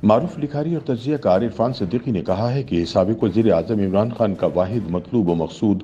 معروف لکھاری اور تجزیہ کار عرفان صدیقی نے کہا ہے کہ سابق وزیر اعظم عمران خان کا واحد مطلوب و مقصود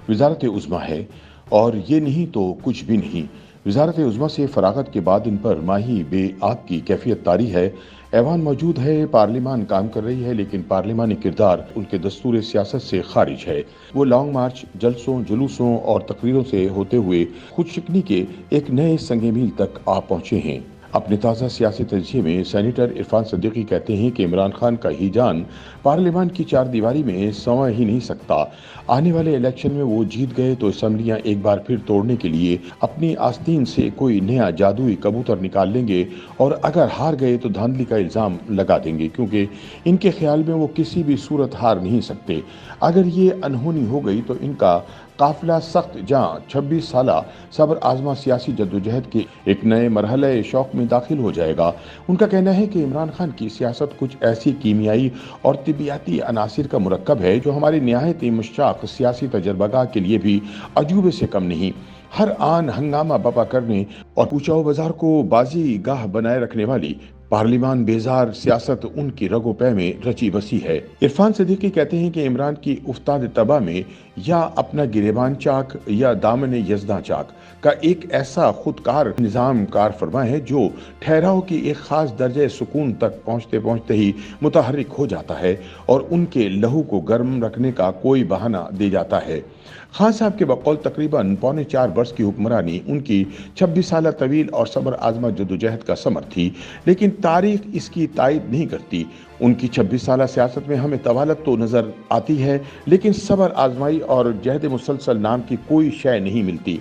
وزارت عظمیٰ ہے، اور یہ نہیں تو کچھ بھی نہیں۔ وزارت عظمیٰ سے فراغت کے بعد ان پر ماہی بے آب کی کیفیت طاری ہے۔ ایوان موجود ہے، پارلیمان کام کر رہی ہے، لیکن پارلیمانی کردار ان کے دستور سیاست سے خارج ہے۔ وہ لانگ مارچ، جلسوں، جلوسوں اور تقریروں سے ہوتے ہوئے خود شکنی کے ایک نئے سنگ میل تک آ پہنچے ہیں۔ اپنے تازہ سیاسی تجزیے میں سینیٹر عرفان صدیقی کہتے ہیں کہ عمران خان کا ہی جان پارلیمان کی چار دیواری میں سنوا ہی نہیں سکتا۔ آنے والے الیکشن میں وہ جیت گئے تو اسمبلیاں ایک بار پھر توڑنے کے لیے اپنی آستین سے کوئی نیا جادوئی کبوتر نکال لیں گے، اور اگر ہار گئے تو دھاندلی کا الزام لگا دیں گے، کیونکہ ان کے خیال میں وہ کسی بھی صورت ہار نہیں سکتے۔ اگر یہ انہونی ہو گئی تو ان کا قافلہ سخت جاں 26 سالہ صبر آزما سیاسی جدوجہد کے ایک نئے مرحلہ شوق میں داخل ہو جائے گا۔ ان کا کہنا ہے کہ عمران خان کی سیاست کچھ ایسی کیمیائی اور طبیعیاتی عناصر کا مرکب ہے جو ہماری نہایت مشتاق سیاسی تجربہ گاہ کے لیے بھی عجوبے سے کم نہیں۔ ہر آن ہنگامہ بپا کرنے اور پوچھاؤ بازار کو بازی گاہ بنائے رکھنے والی پارلیمان بیزار سیاست ان کی رگ و پے میں رچی بسی ہے۔ عرفان صدیقی کہتے ہیں کہ عمران کی افتاد تباہ میں یا اپنا گریبان چاک یا دامن یزداں چاک کا ایک ایسا خودکار نظام کار فرما ہے جو ٹھہراؤ کی ایک خاص درجہ سکون تک پہنچتے پہنچتے ہی متحرک ہو جاتا ہے اور ان کے لہو کو گرم رکھنے کا کوئی بہانہ دے جاتا ہے۔ خان صاحب کے بقول تقریباً 4.25 برس کی حکمرانی ان کی 26 سالہ طویل اور صبر آزما جدوجہد کا ثمر تھی، لیکن تاریخ اس کی تائید نہیں کرتی۔ ان کی 26 سالہ سیاست میں ہمیں طوالت تو نظر آتی ہے، لیکن صبر آزمائی اور جہد مسلسل نام کی کوئی شے نہیں ملتی۔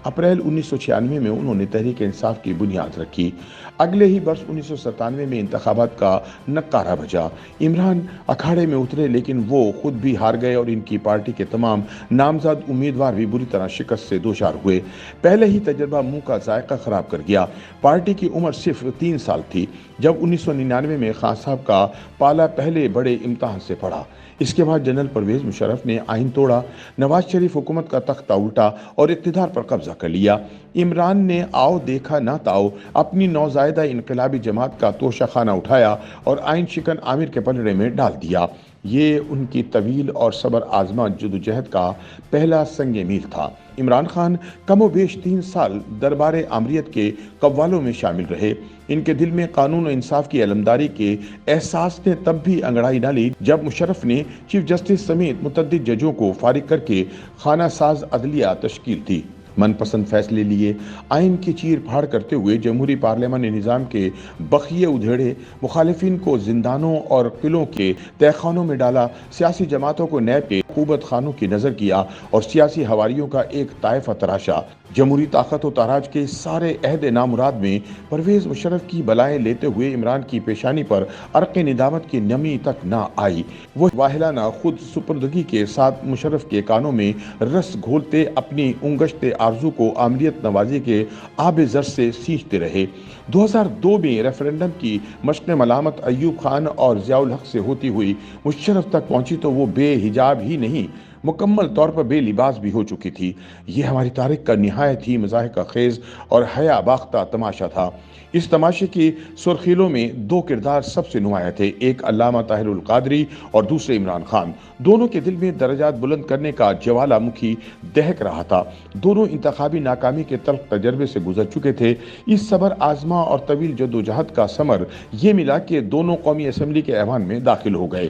اپریل 1996 میں انہوں نے تحریک انصاف کی بنیاد رکھی۔ اگلے ہی برس 1997 میں انتخابات کا نقارہ بجا۔ عمران اکھاڑے میں اترے، لیکن وہ خود بھی ہار گئے اور ان کی پارٹی کے تمام نامزد امیدوار بھی بری طرح شکست سے دوچار ہوئے۔ پہلے ہی تجربہ منہ کا ذائقہ خراب کر گیا۔ پارٹی کی عمر صرف 3 سال تھی جب 1999 میں خان صاحب کا پالا پہلے بڑے امتحان سے پڑا۔ اس کے بعد جنرل پرویز مشرف نے آئین توڑا، نواز شریف حکومت کا تختہ الٹا اور اقتدار پر قبضہ کر لیا۔ عمران نے آؤ دیکھا نہ تاؤ اپنی نوزائیدہ انقلابی جماعت کا توشہ خانہ اٹھایا اور آئین شکن عامر کے پلڑے میں ڈال دیا۔ یہ ان کی طویل اور صبر آزما جدوجہد کا پہلا سنگ میل تھا۔ عمران خان کم و بیش 3 سال دربار آمریت کے قوالوں میں شامل رہے۔ ان کے دل میں قانون و انصاف کی علمداری کے احساس نے تب بھی انگڑائی نہ لی جب مشرف نے چیف جسٹس سمیت متعدد ججوں کو فارغ کر کے خانہ ساز عدلیہ تشکیل دی، من پسند فیصلے لیے، آئین کی چیر پھاڑ کرتے ہوئے جمہوری پارلیمانی نظام کے بخیے ادھیڑے، مخالفین کو زندانوں اور قلعوں کے تہہ خانوں میں ڈالا، سیاسی جماعتوں کو نیب کے عقوبت خانوں کی نظر کیا اور سیاسی ہواریوں کا ایک طائفہ تراشا۔ جمہوری طاقت و تاراج کے سارے عہد نامراد میں پرویز مشرف کی بلائیں لیتے ہوئے عمران کی پیشانی پر عرق ندامت کی نمی تک نہ آئی۔ وہ واہلانہ خود سپردگی کے ساتھ مشرف کے کانوں میں رس گھولتے اپنی انگشت آرزو کو آمریت نوازی کے آب زر سے سینچتے رہے۔ 2002 میں ریفرنڈم کی مشق ملامت ایوب خان اور ضیاء الحق سے ہوتی ہوئی مشرف تک پہنچی تو وہ بے حجاب ہی نہیں، مکمل طور پر بے لباس بھی ہو چکی تھی۔ یہ ہماری تاریخ کا نہایت ہی مضحکہ خیز اور حیا باختہ تماشا تھا۔ اس تماشے کی سرخیلوں میں 2 کردار سب سے نمایاں تھے، ایک علامہ طاہر القادری اور دوسرے عمران خان۔ دونوں کے دل میں درجات بلند کرنے کا جوالا مکھی دہک رہا تھا۔ دونوں انتخابی ناکامی کے تلخ تجربے سے گزر چکے تھے۔ اس صبر آزما اور طویل جدوجہد کا ثمر یہ ملا کہ دونوں قومی اسمبلی کے ایوان میں داخل ہو گئے۔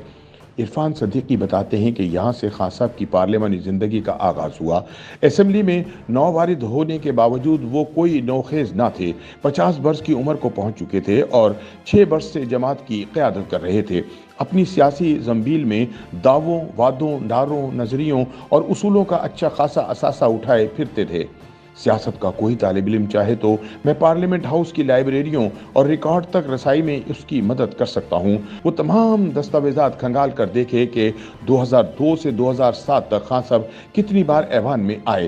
عرفان صدیقی بتاتے ہیں کہ یہاں سے خان صاحب کی پارلیمانی زندگی کا آغاز ہوا۔ اسمبلی میں نووارد ہونے کے باوجود وہ کوئی نوخیز نہ تھے۔ 50 برس کی عمر کو پہنچ چکے تھے اور 6 برس سے جماعت کی قیادت کر رہے تھے۔ اپنی سیاسی زنبیل میں دعووں، وعدوں، نعروں، نظریوں اور اصولوں کا اچھا خاصا اثاثہ اٹھائے پھرتے تھے۔ سیاست کا کوئی طالب علم چاہے تو میں پارلیمنٹ ہاؤس کی لائبریریوں اور ریکارڈ تک رسائی میں اس کی مدد کر سکتا ہوں۔ وہ تمام دستاویزات کھنگال کر دیکھے کہ 2002 سے 2007 تک خان صاحب کتنی بار ایوان میں آئے،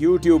YouTube